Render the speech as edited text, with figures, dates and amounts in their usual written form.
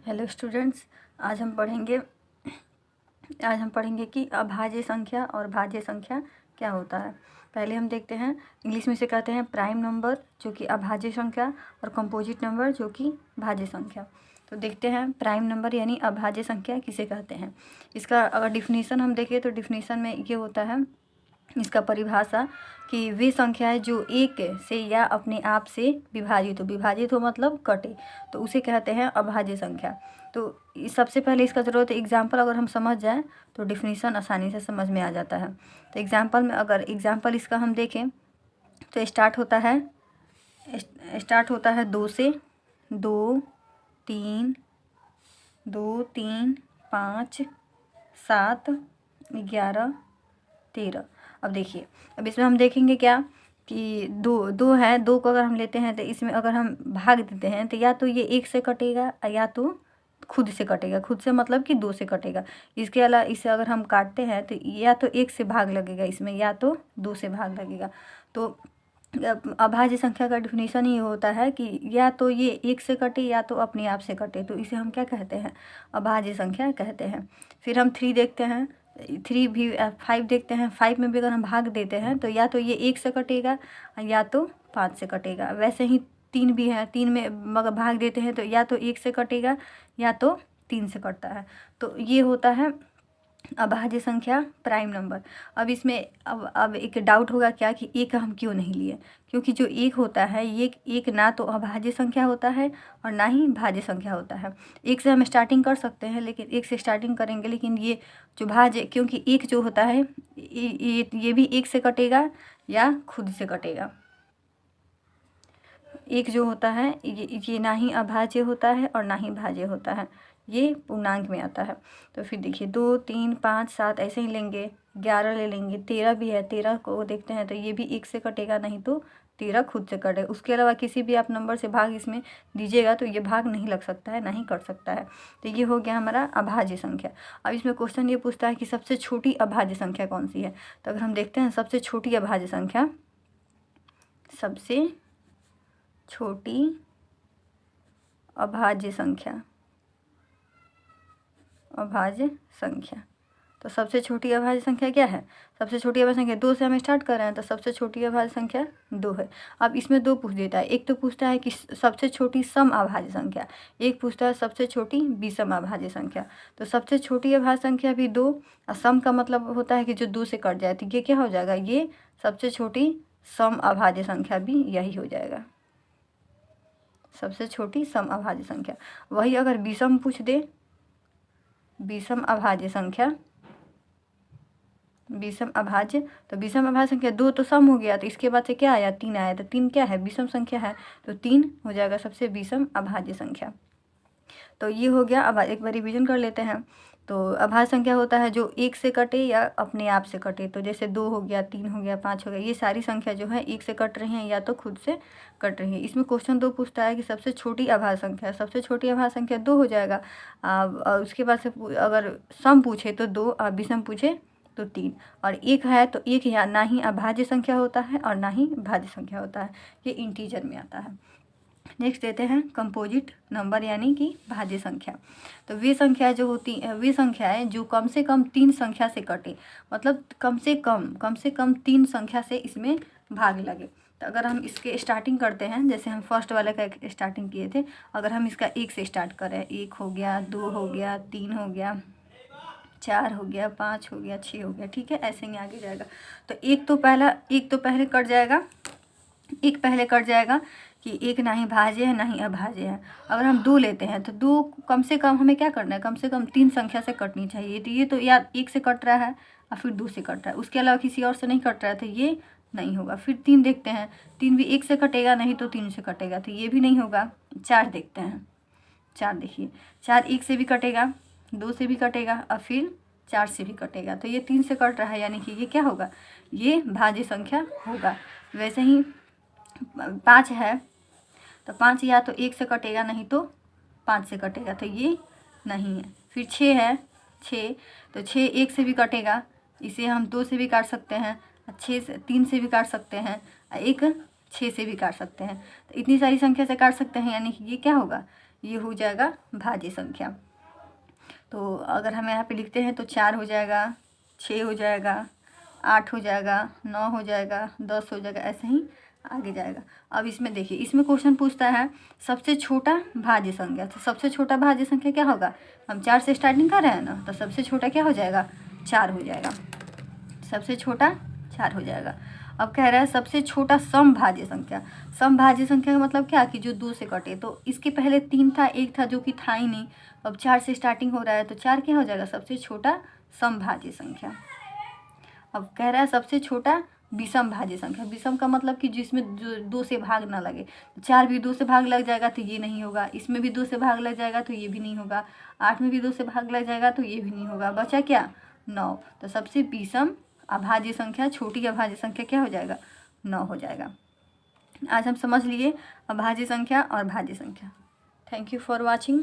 Hello students, आज हम पढ़ेंगे कि अभाज्य संख्या और भाज्य संख्या क्या होता है। पहले हम देखते हैं, इंग्लिश में से कहते हैं प्राइम नंबर जो कि अभाज्य संख्या और कंपोजिट नंबर जो कि भाज्य संख्या। तो देखते हैं प्राइम नंबर यानी अभाज्य संख्या किसे कहते हैं। इसका अगर डिफिनीसन हम देखें तो डिफिनीसन में ये होता है, इसका परिभाषा कि वे संख्याएं जो एक से या अपने आप से विभाजित हो मतलब कटे, तो उसे कहते हैं अभाज्य संख्या। तो सबसे पहले इसका ज़रूरत है एग्जाम्पल, अगर हम समझ जाएं तो डिफिनीसन आसानी से समझ में आ जाता है। तो एग्जाम्पल में अगर एग्जाम्पल इसका हम देखें तो स्टार्ट होता है 2 से, 2 3 5 7 11 13। अब देखिए, अब इसमें हम देखेंगे क्या कि दो है, दो को अगर हम लेते हैं तो इसमें अगर हम भाग देते हैं तो या तो ये 1 से कटेगा या तो खुद से कटेगा। खुद से मतलब कि 2 से कटेगा। इसके अलावा इसे अगर हम काटते हैं तो या तो 1 से भाग लगेगा इसमें या तो 2 से भाग लगेगा। तो अभाज्य संख्या का डिफिनीशन ये होता है कि या तो ये 1 से कटे या तो अपने आप से कटे, तो इसे हम क्या कहते हैं, अभाज्य संख्या कहते हैं। फिर हम 3 देखते हैं, 3 भी 5 देखते हैं। 5 में भी अगर हम भाग देते हैं तो या तो ये 1 से कटेगा या तो 5 से कटेगा। वैसे ही 3 भी है, 3 में मगर भाग देते हैं तो या तो 1 से कटेगा या तो 3 से कटता है। तो ये होता है अभाज्य संख्या प्राइम नंबर। अब इसमें अब एक डाउट होगा क्या कि एक हम क्यों नहीं लिए, क्योंकि जो एक होता है ये एक ना तो अभाज्य संख्या होता है और ना ही भाज्य संख्या होता है। एक से हम स्टार्टिंग कर सकते हैं, लेकिन एक से स्टार्टिंग करेंगे, लेकिन ये जो भाज्य, क्योंकि एक जो होता है ये भी 1 से कटेगा या खुद से कटेगा। एक जो होता है ये ना ही अभाज्य होता है और ना ही भाज्य होता है, ये पूर्णांक में आता है। तो फिर देखिए 2 3 5 7 ऐसे ही लेंगे, 11 ले लेंगे, 13 भी है, 13 को देखते हैं तो ये भी 1 से कटेगा, नहीं तो 13 खुद से कटेगा। उसके अलावा किसी भी आप नंबर से भाग इसमें दीजिएगा तो ये भाग नहीं लग सकता है, ना ही कट सकता है। तो ये हो गया हमारा अभाज्य संख्या। अब इसमें क्वेश्चन ये पूछता है कि सबसे छोटी अभाज्य संख्या कौन सी है। तो अगर हम देखते हैं सबसे छोटी अभाज्य संख्या, सबसे छोटी अभाज्य संख्या, तो सबसे छोटी अभाज्य संख्या क्या है, सबसे छोटी अभाज्य संख्या 2 से हम स्टार्ट कर रहे हैं, तो सबसे छोटी अभाज्य संख्या 2 है। अब इसमें 2 पूछ देता है, एक तो पूछता है कि सबसे छोटी सम अभाज्य संख्या, एक पूछता है सबसे छोटी विषम अभाज्य संख्या। तो सबसे छोटी अभाज्य संख्या भी 2 और सम का मतलब होता है कि जो 2 से कट जाए, तो ये क्या हो जाएगा, ये सबसे छोटी सम अभाज्य संख्या भी यही हो जाएगा, सबसे छोटी सम अभाज्य संख्या। वही अगर विषम पूछ दे, विषम अभाज्य संख्या, विषम अभाज्य, तो विषम अभाज्य संख्या 2 तो सम हो गया, तो इसके बाद से क्या आया, 3 आया, तो 3 क्या है, विषम संख्या है, तो 3 हो जाएगा सबसे विषम अभाज्य संख्या। तो ये हो गया। अब एक बार रिवीजन कर लेते हैं। तो अभाज्य संख्या होता है जो 1 से कटे या अपने आप से कटे, तो जैसे 2 हो गया, 3 हो गया, 5 हो गया, ये सारी संख्या जो है 1 से कट रही हैं या तो खुद से कट रही है। इसमें क्वेश्चन 2 पूछता है कि सबसे छोटी अभाज्य संख्या, सबसे छोटी अभाज्य संख्या 2 हो जाएगा। उसके बाद से अगर सम पूछे तो 2 और विषम पूछे तो 3, और एक है तो एक या ना ही अभाज्य संख्या होता है और ना ही भाज्य संख्या होता है, ये इंटीजर में आता है। नेक्स्ट देते हैं कंपोजिट नंबर यानी कि भाज्य संख्या। तो वे संख्या जो होती है, वे संख्याएं जो कम से कम 3 संख्या से कटे, मतलब कम से कम 3 संख्या से इसमें भाग लगे। तो अगर हम इसके स्टार्टिंग करते हैं, जैसे हम फर्स्ट वाले का स्टार्टिंग किए थे, अगर हम इसका 1 से स्टार्ट करें, 1 हो गया, 2 हो गया, 3 हो गया, 4 हो गया, 5 हो गया, 6 हो गया, ठीक है, ऐसे ही आगे जाएगा। तो एक तो पहले कट जाएगा, एक पहले कट जाएगा कि एक ना ही भाज्य है ना ही अभाज्य है। अगर हम 2 लेते हैं तो 2 कम से कम हमें क्या करना है, कम से कम 3 संख्या से कटनी चाहिए। तो ये तो या 1 से कट रहा है और फिर 2 से कट रहा है, उसके अलावा किसी और से नहीं कट रहा है, तो ये नहीं होगा। फिर 3 देखते हैं, 3 भी 1 से कटेगा नहीं तो 3 से कटेगा, तो ये भी नहीं होगा। 4 देखते हैं, 4 देखिए, 4 1 से भी कटेगा, 2 से भी कटेगा और फिर 4 से भी कटेगा, तो ये 3 से कट रहा है, यानी कि ये क्या होगा, ये भाज्य संख्या होगा। वैसे ही 5 है तो 5 या तो 1 से कटेगा नहीं तो 5 से कटेगा, तो ये नहीं है। फिर 6 है, 6 तो 6 1 से भी कटेगा, इसे हम 2 से भी काट सकते हैं, 6 से 3 से भी काट सकते हैं, एक 6 से भी काट सकते हैं। तो इतनी सारी संख्या से काट सकते हैं, यानी कि ये क्या होगा, ये हो जाएगा भाज्य संख्या। तो अगर हम यहाँ पे लिखते हैं तो 4 हो जाएगा, 6 हो जाएगा, 8 हो जाएगा, 9 हो जाएगा, 10 हो जाएगा, ऐसे ही आगे जाएगा। अब इसमें देखिए, इसमें क्वेश्चन पूछता है सबसे छोटा भाज्य संख्या। तो सबसे छोटा भाज्य संख्या क्या होगा, हम 4 से स्टार्टिंग कर रहे हैं ना, तो सबसे छोटा क्या हो जाएगा, 4 हो जाएगा। सबसे छोटा 4 हो जाएगा। अब कह रहा है सबसे छोटा समभाज्य संख्या। समभाज्य संख्या का मतलब क्या कि जो 2 से कटे। तो इसके पहले 3 था, 1 था जो कि था ही नहीं। अब 4 से स्टार्टिंग हो रहा है तो 4 क्या हो जाएगा, सबसे छोटा समभाज्य संख्या। अब कह रहा है सबसे छोटा विषम भाज्य संख्या। विषम का मतलब कि जिसमें जो 2 से भाग ना लगे। 4 भी 2 से भाग लग जाएगा तो ये नहीं होगा, इसमें भी 2 से भाग लग जाएगा तो ये भी नहीं होगा, 8 में भी 2 से भाग लग जाएगा तो ये भी नहीं होगा, बचा क्या, 9। तो सबसे विषम अभाज्य संख्या, छोटी अभाज्य संख्या क्या हो जाएगा, 9 हो जाएगा। आज हम समझ लिए अभाज्य संख्या और भाज्य संख्या। Thank you for watching.